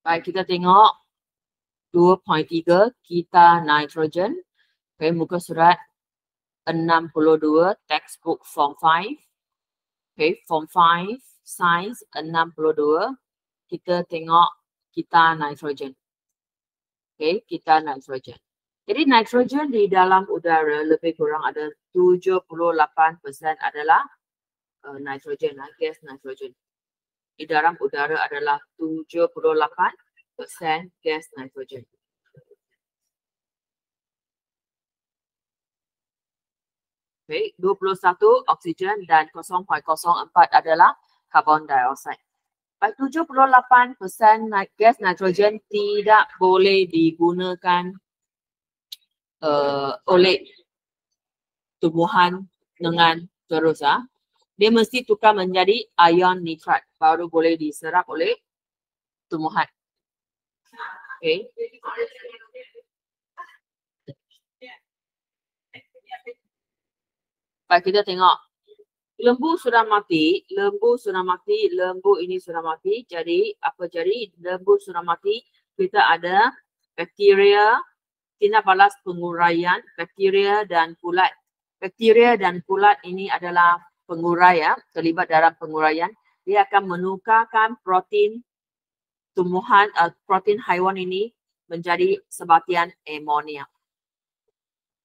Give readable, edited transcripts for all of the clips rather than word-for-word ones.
Baik, kita tengok 2.3 kita nitrogen. Okay, muka surat 62 textbook form 5. Okay, form 5 science 62. Kita tengok kita nitrogen. Okay, kita nitrogen. Jadi nitrogen di dalam udara lebih kurang ada 78% adalah nitrogen, gas nitrogen. Di dalam udara adalah 78% gas nitrogen. Okay, 21 oksigen dan 0.04 adalah karbon dioksida. Baik, 78% gas nitrogen tidak boleh digunakan oleh tumbuhan dengan terus. Dia mesti tukar menjadi ion nitrat baru boleh diserap oleh tumbuhan. Okay. Baik, kita tengok. Lembu sudah mati, lembu ini sudah mati. Jadi, apa jadi? Lembu sudah mati, kita ada bakteria, tindak balas penguraian, bakteria dan kulat. Bakteria dan kulat ini adalah pengurai, terlibat dalam penguraian. Dia akan menukarkan protein tumbuhan, protein haiwan ini menjadi sebatian amonium.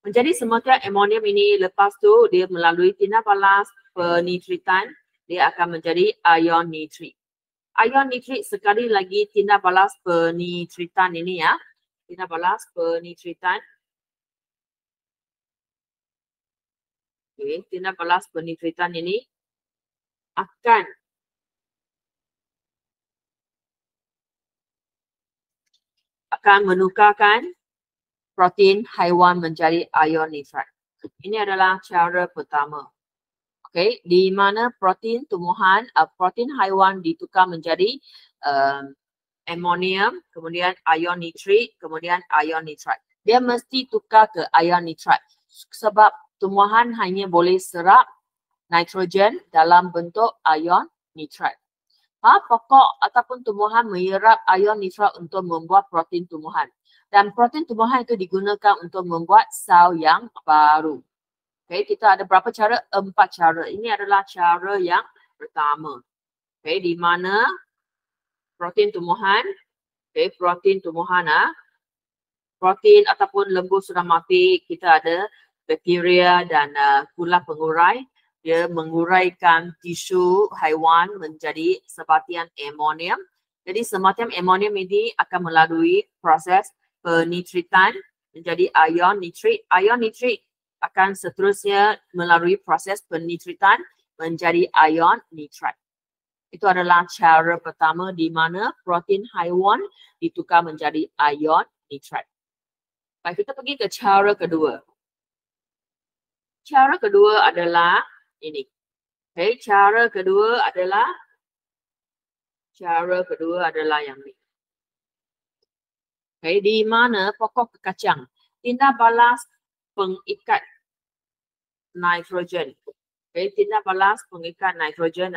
Menjadi sematian amonium ini lepas tu dia melalui tindak balas penitritan, dia akan menjadi ion nitrit. Ion nitrit sekali lagi tindak balas penitritan ini tindak balas penitritan. Okay, tindak balas penitritan ini akan menukarkan protein haiwan menjadi ion nitrat. Ini adalah cara pertama. Okay, di mana protein tumbuhan, protein haiwan ditukar menjadi amonium, kemudian ion nitrit, kemudian ion nitrat. Dia mesti tukar ke ion nitrat sebab tumbuhan hanya boleh serap nitrogen dalam bentuk ion nitrat. Pokok ataupun tumbuhan menyerap ion nitrat untuk membuat protein tumbuhan. Dan protein tumbuhan itu digunakan untuk membuat sel yang baru. Okay, kita ada berapa cara? 4 cara. Ini adalah cara yang pertama. Okay, di mana protein tumbuhan, protein ataupun lembu sudah mati, kita ada bakteria dan kulat pengurai. Dia menguraikan tisu haiwan menjadi sebatian amonium. Jadi sebatian amonium ini akan melalui proses penitritan menjadi ion nitrit. Ion nitrit akan seterusnya melalui proses penitritan menjadi ion nitrat. Itu adalah cara pertama di mana protein haiwan ditukar menjadi ion nitrat. Baik, kita pergi ke cara kedua. Cara kedua adalah ini. Okay, cara kedua adalah yang ini. Okay, di mana pokok kekacang tindak balas pengikat nitrogen. Okay, tindak balas pengikat nitrogen,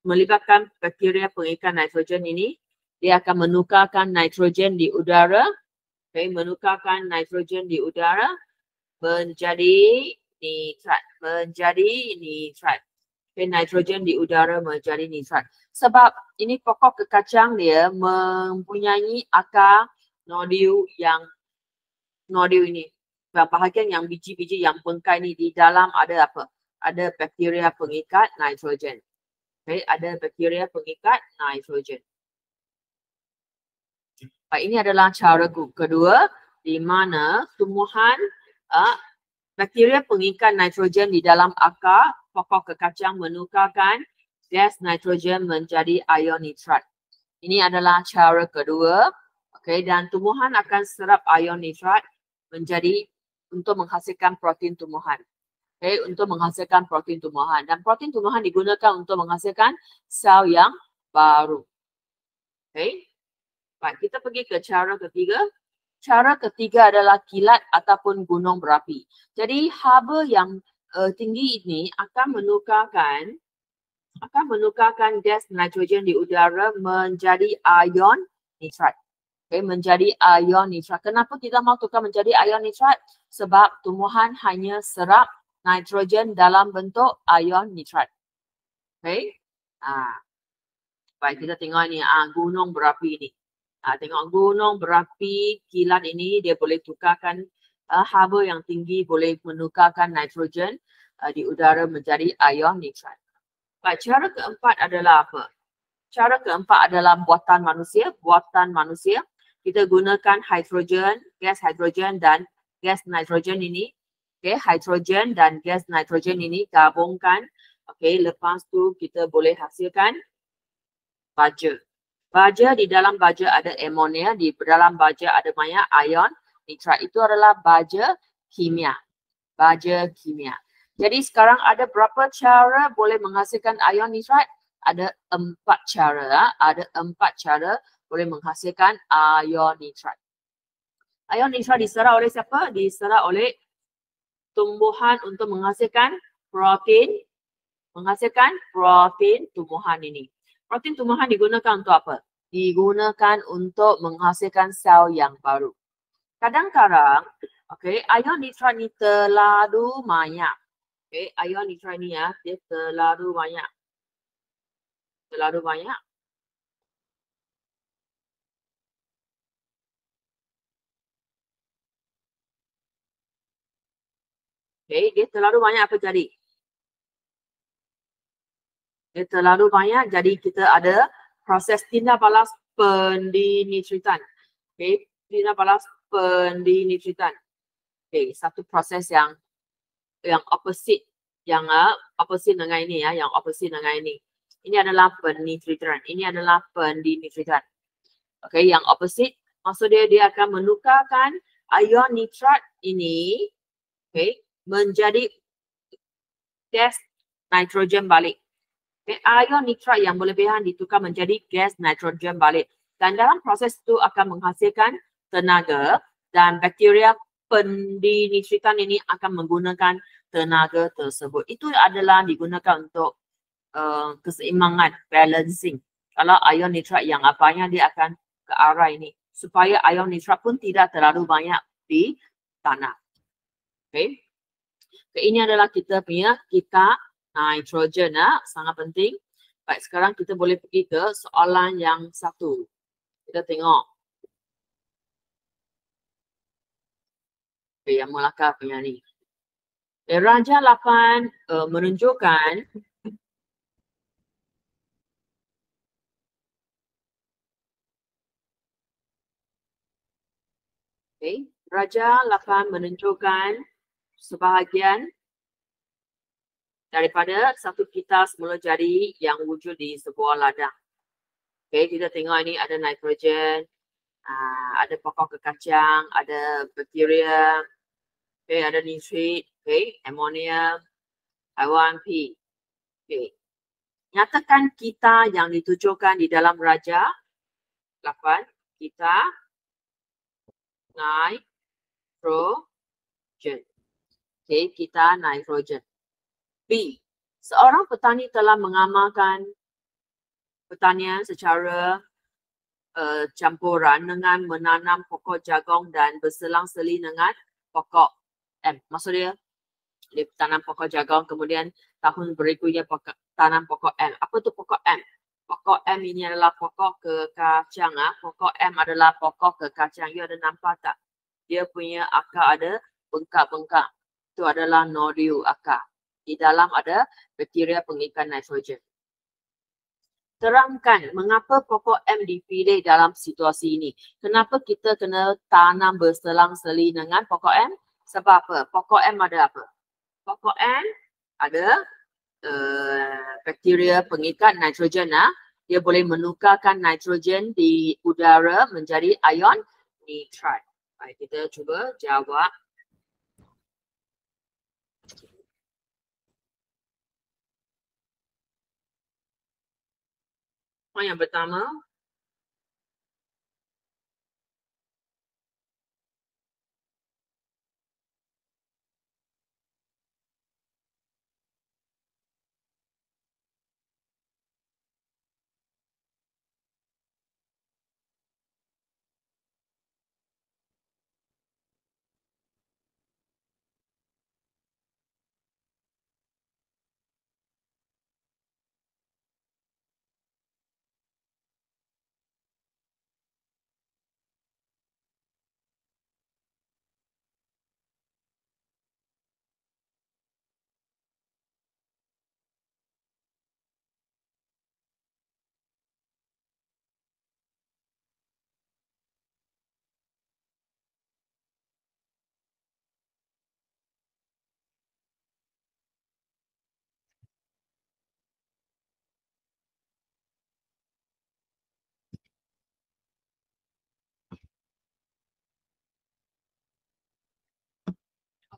melibatkan bakteria pengikat nitrogen ini, dia akan menukarkan nitrogen di udara, menukarkan nitrogen di udara menjadi nitrat. Nitrogen di udara menjadi nitrat. Sebab ini pokok kekacang dia mempunyai akar nodul ini. Bahagian yang biji-biji yang bengkai ni di dalam ada apa? Ada bakteria pengikat nitrogen. Ada bakteria pengikat nitrogen. Ini adalah cara kedua di mana tumbuhan bakteria pengikat nitrogen di dalam akar pokok kekacang menukarkan gas nitrogen menjadi ion nitrat. Ini adalah cara kedua. Dan tumbuhan akan serap ion nitrat menjadi untuk menghasilkan protein tumbuhan. Untuk menghasilkan protein tumbuhan. Dan protein tumbuhan digunakan untuk menghasilkan sel yang baru. Baik, kita pergi ke cara ketiga. Cara ketiga adalah kilat ataupun gunung berapi. Jadi haba yang tinggi ini akan menukarkan akan menukarkan gas nitrogen di udara menjadi ion nitrat. Okay, menjadi ion nitrat. Kenapa kita mau tukar menjadi ion nitrat? Sebab tumbuhan hanya serap nitrogen dalam bentuk ion nitrat. Okay. Baik, kita tengok ni gunung berapi ni. Tengok gunung berapi kilat ini, dia boleh tukarkan haba yang tinggi, boleh menukarkan nitrogen di udara menjadi ion nitrat. Baik, cara keempat adalah apa? Cara keempat adalah buatan manusia. Buatan manusia, kita gunakan hidrogen, gas hidrogen dan gas nitrogen ini. Okay, hidrogen dan gas nitrogen ini gabungkan. Okay, lepas tu kita boleh hasilkan baja. Baja, di dalam baja ada amonia, di dalam baja ada banyak ion nitrat. Itu adalah baja kimia. Baja kimia. Jadi sekarang ada berapa cara boleh menghasilkan ion nitrat? Ada 4 cara. Ada 4 cara boleh menghasilkan ion nitrat. Ion nitrat diserap oleh siapa? Diserap oleh tumbuhan untuk menghasilkan protein. Menghasilkan protein tumbuhan ini. Protein tumbuhan digunakan untuk apa? Digunakan untuk menghasilkan sel yang baru. Kadang-kadang, ion nitrat ni terlalu banyak. Ion nitrat ni dia terlalu banyak. Terlalu banyak. Dia terlalu banyak apa jadi? Dia terlalu banyak, jadi kita ada proses tindak balas pendinitritan. Tindak balas pendinitritan. Satu proses yang opposite, yang opposite dengan ini yang opposite dengan ini. Ini adalah penitritan. Ini adalah pendinitritan. Yang opposite, maksud dia akan menukarkan ion nitrat ini menjadi gas nitrogen balik. Ion nitrat yang berlebihan ditukar menjadi gas nitrogen balik. Dan dalam proses itu akan menghasilkan tenaga, dan bakteria pendinitritan ini akan menggunakan tenaga tersebut. Itu adalah digunakan untuk keseimbangan, balancing. Kalau ion nitrat yang banyak, dia akan ke arah ini. Supaya ion nitrat pun tidak terlalu banyak di tanah. Ini adalah kita punya nitrogen, sangat penting. Baik, sekarang kita boleh pergi ke soalan yang satu. Kita tengok. Yang Melaka punya ni. Raja 8 menunjukkan Raja 8 menunjukkan sebahagian daripada satu pita semula jari yang wujud di sebuah ladang. Kita tengok ini ada nitrogen, ada pokok kekacang, ada bakteria, ada nitrit, amonia, haiwan P. Nyatakan kita yang ditujukan di dalam Raja 8, kita nitrogen. Kita nitrogen. B. Seorang petani telah mengamalkan pertanian secara campuran dengan menanam pokok jagung dan berselang-seli dengan pokok M. Maksud dia tanam pokok jagung, kemudian tahun berikutnya tanam pokok M. Apa tu pokok M? Pokok M ini adalah pokok kekacang. Pokok M adalah pokok kekacang. You ada nampak tak? Dia punya akar ada bengkak-bengkak. Itu adalah nodul akar. Di dalam ada bakteria pengikat nitrogen. Terangkan mengapa pokok M dipilih dalam situasi ini. Kenapa kita kena tanam berselang-seli dengan pokok M? Sebab apa? Pokok M ada apa? Pokok M ada bakteria pengikat nitrogen. Dia boleh menukarkan nitrogen di udara menjadi ion nitrat. Baik, kita cuba jawab. Yang pertama,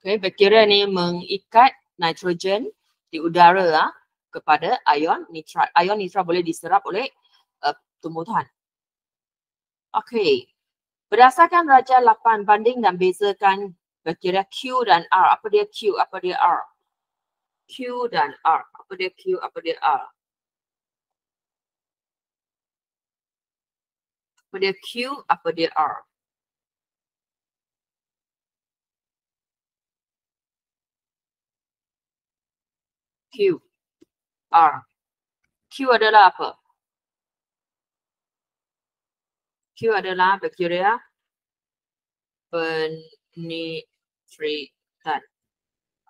Okay, bakteria ni mengikat nitrogen di udara kepada ion nitrat. Ion nitrat boleh diserap oleh tumbuhan. Okay, berdasarkan Raja 8, banding dan bezakan bakteria Q dan R. Apa dia Q? Apa dia R? Q dan R. Apa dia Q? Apa dia R? Apa dia Q? Apa dia R? Q, R. Q adalah apa? Q adalah bakteria penetritan.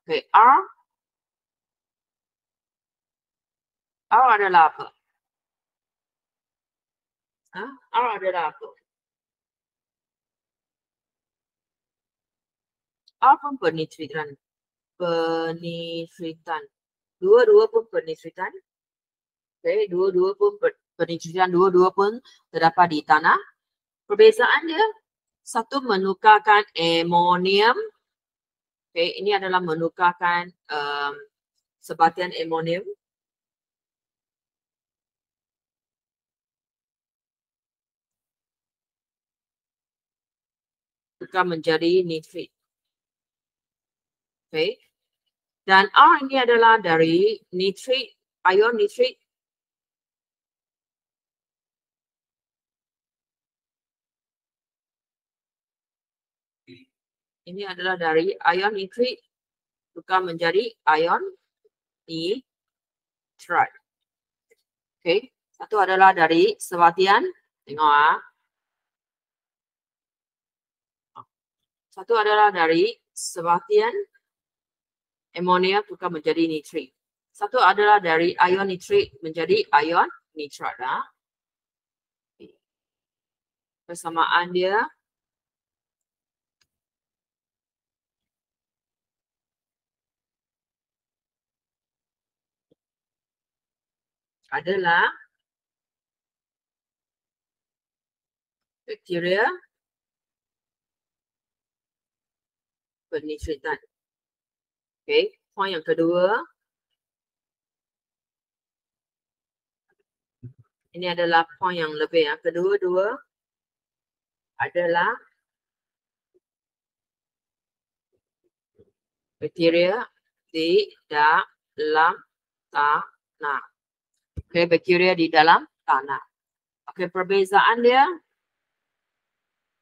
Okay, R. R adalah apa? R adalah apa? R pun penetritan. Penetritan. Dua-dua pun penetritan. Okay, dua-dua pun penetritan. Dua-dua pun terdapat di tanah. Perbezaan dia, satu menukarkan amonium. Okay, ini adalah menukarkan sebatian amonium. Tukar menjadi nitrit. Okay. Dan R ini adalah dari nitrit, ion nitrit. Ini adalah dari ion nitrit tukar menjadi ion nitrat. Okay. Satu adalah dari sebatian. Tengok Satu adalah dari sebatian amonia tukar menjadi nitrit. Satu adalah dari ion nitrit menjadi ion nitrat. Persamaan dia adalah bakteria penetritan. Okay, poin yang kedua. Ini adalah poin yang lebih. Yang kedua-dua adalah bakteria di dalam tanah. Okay, bakteria di dalam tanah. Okay, perbezaan dia.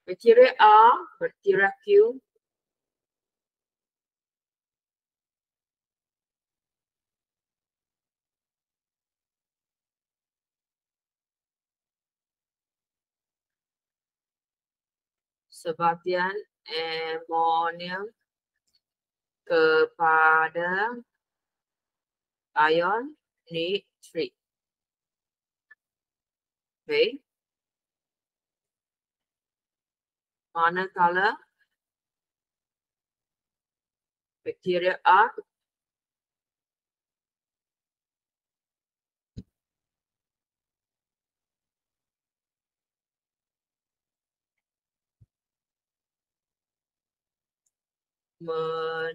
Bakteria A, bakteria Q. Sebatian amonium kepada ion nitrit. Okay. Manakala bakteria A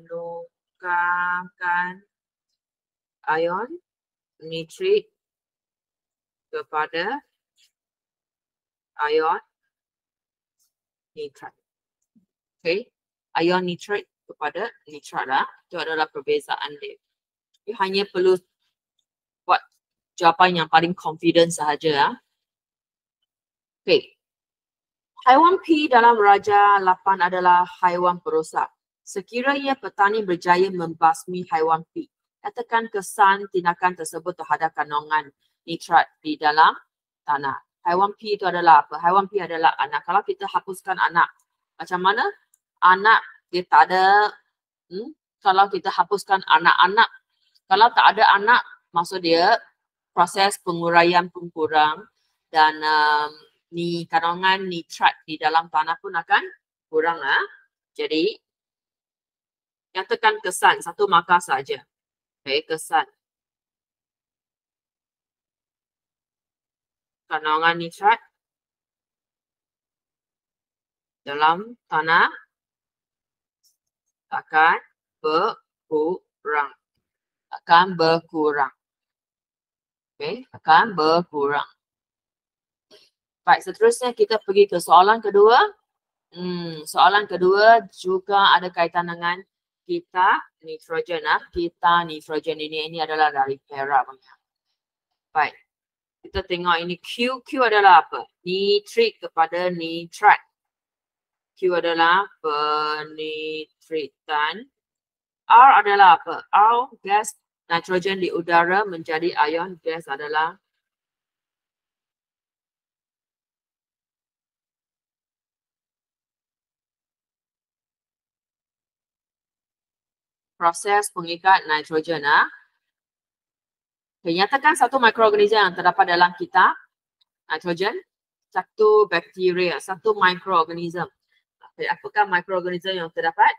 menukarkan ion nitrit kepada ion nitrat. Okay, ion nitrat kepada nitrat lah. Itu adalah perbezaan dia. You hanya perlu buat jawapan yang paling confident sahaja. Okay. Haiwan P dalam Raja 8 adalah haiwan perosak. Sekiranya petani berjaya membasmi haiwan P, katakan kesan tindakan tersebut terhadap kandungan nitrat di dalam tanah. Haiwan P itu adalah apa? Haiwan P adalah anak. Kalau kita hapuskan anak, macam mana? Anak dia tak ada, kalau kita hapuskan anak-anak, kalau tak ada anak, maksud dia proses penguraian pun kurang dan kandungan nitrat di dalam tanah pun akan kurang lah. Jadi nyatakan kesan satu markah saja. Okay, kesan. Kandungan nitrat dalam tanah akan berkurang. Akan berkurang. Okey, akan berkurang. Baik, seterusnya kita pergi ke soalan kedua. Soalan kedua juga ada kaitan dengan kita nitrogen. Kita nitrogen ini adalah dari para. Baik, kita tengok ini Q. Q adalah apa? Nitrit kepada nitrat. Q adalah penitritan. R adalah apa? R, gas nitrogen di udara menjadi ion. Gas adalah proses pengikat nitrogen. Nyatakan satu mikroorganisme yang terdapat dalam kita nitrogen, satu bakteria, satu mikroorganisme. Apakah mikroorganisme yang terdapat?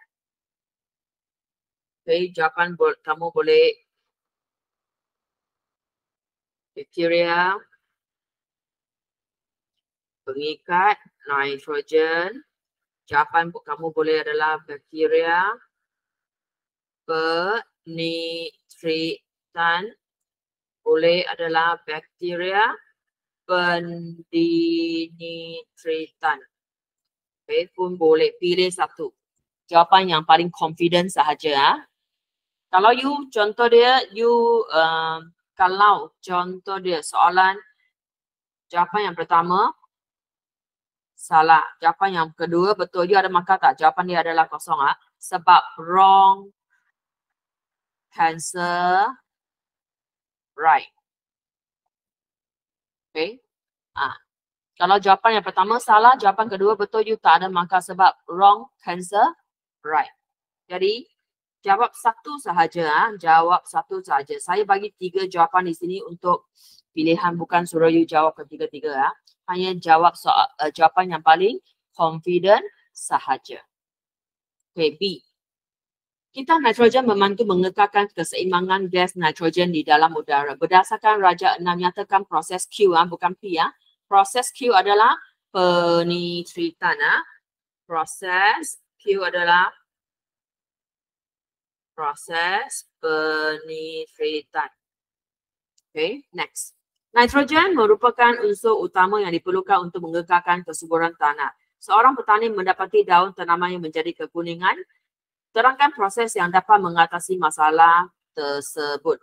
Jawapan kamu boleh bakteria, pengikat nitrogen. Jawapan kamu boleh adalah bakteria, penitritan, boleh adalah bakteria pendinitritan. Pun boleh pilih satu. Jawapan yang paling confident sahaja. Kalau contoh dia, kalau contoh dia soalan, jawapan yang pertama salah. Jawapan yang kedua betul. Dia ada markah tak? Jawapan dia adalah kosong. Sebab wrong, cancer, right. Okay. Kalau jawapan yang pertama salah, jawapan kedua betul, you tak ada markah sebab wrong, cancer, right. Jadi jawab satu sahaja. Jawab satu sahaja. Saya bagi 3 jawapan di sini untuk pilihan, bukan suruh you jawab ketiga-tiga. Hanya jawab jawapan yang paling confident sahaja. Okay, B. Kita nitrogen membantu mengekalkan keseimbangan gas nitrogen di dalam udara. Berdasarkan Raja 6 nyatakan proses Q, bukan P. Proses Q adalah penitritan. Proses Q adalah proses penitritan. Okay, next. Nitrogen merupakan unsur utama yang diperlukan untuk mengekalkan kesuburan tanah. Seorang petani mendapati daun tanaman yang menjadi kekuningan. Terangkan proses yang dapat mengatasi masalah tersebut.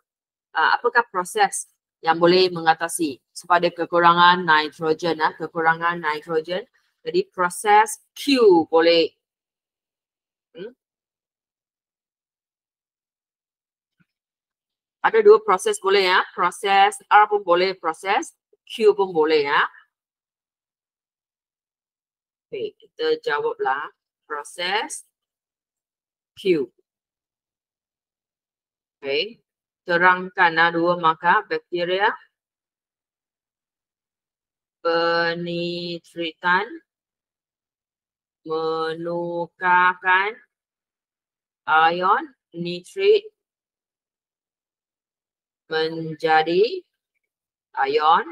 Apakah proses yang boleh mengatasi supaya kekurangan nitrogen? Kekurangan nitrogen. Jadi proses Q boleh. Ada 2 proses boleh Proses R pun boleh, proses Q pun boleh Okay, kita jawablah proses Q. Okay. Terangkan 2 markah bakteria, penitritan, menukarkan ion nitrit menjadi ion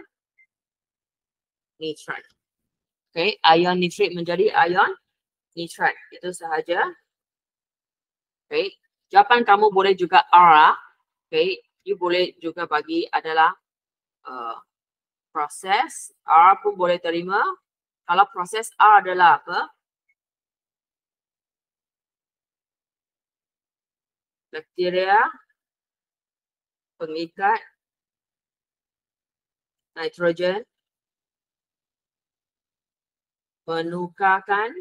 nitrat. Okay, ion nitrit menjadi ion nitrat. Itu sahaja. Okay, jawapan kamu boleh juga R. Okay, you boleh juga bagi adalah proses. R pun boleh terima. Kalau proses R adalah apa? Bakteria, pengikat nitrogen, menukarkan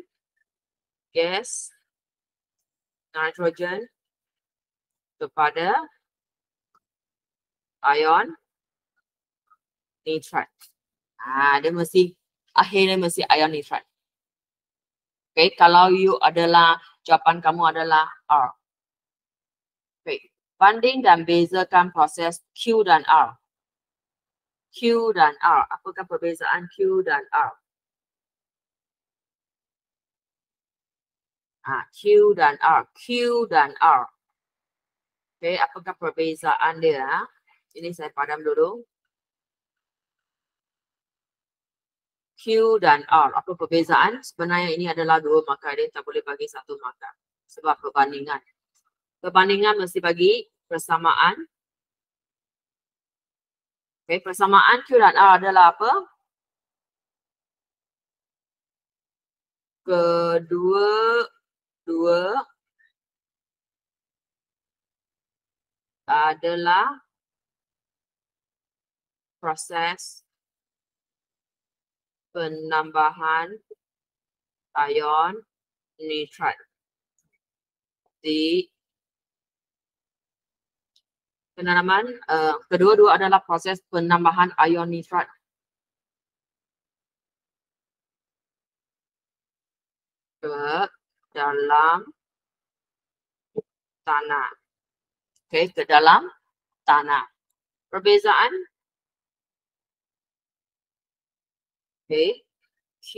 gas nitrogen kepada ion nitrat. Dia mesti, akhirnya mesti ion nitrat. Okay, kalau you adalah, jawapan kamu adalah R. Okay, banding dan bezakan proses Q dan R. Q dan R, apakah perbezaan Q dan R? Q dan R, Q dan R. Okay, apakah perbezaan dia? Ini saya padam dulu. Q dan R, apa perbezaan? Sebenarnya ini adalah 2 markah, dia tak boleh bagi 1 markah sebab perbandingan. Perbandingan mesti bagi persamaan. Okay, persamaan Q dan R adalah apa? Kedua-dua adalah proses penambahan ion nitrat di penanaman. Kedua-dua adalah proses penambahan ion nitrat ke dalam tanah. Okay, ke dalam tanah. Perbezaan. Okay, Q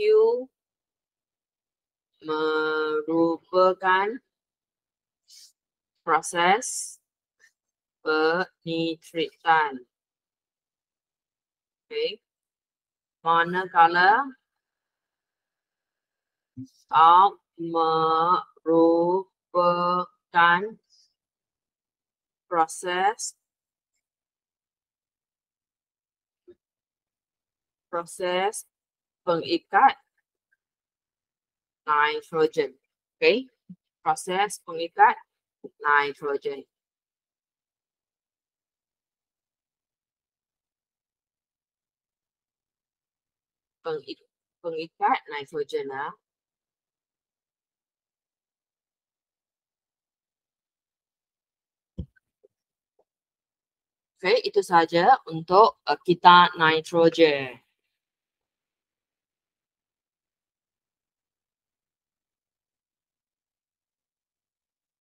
merupakan proses penitritan. Okay. Manakala R merupakan proses pengikat nitrogen. Okay. Proses pengikat nitrogen. Pengikat nitrogen. Okay, itu saja untuk kita nitrogen.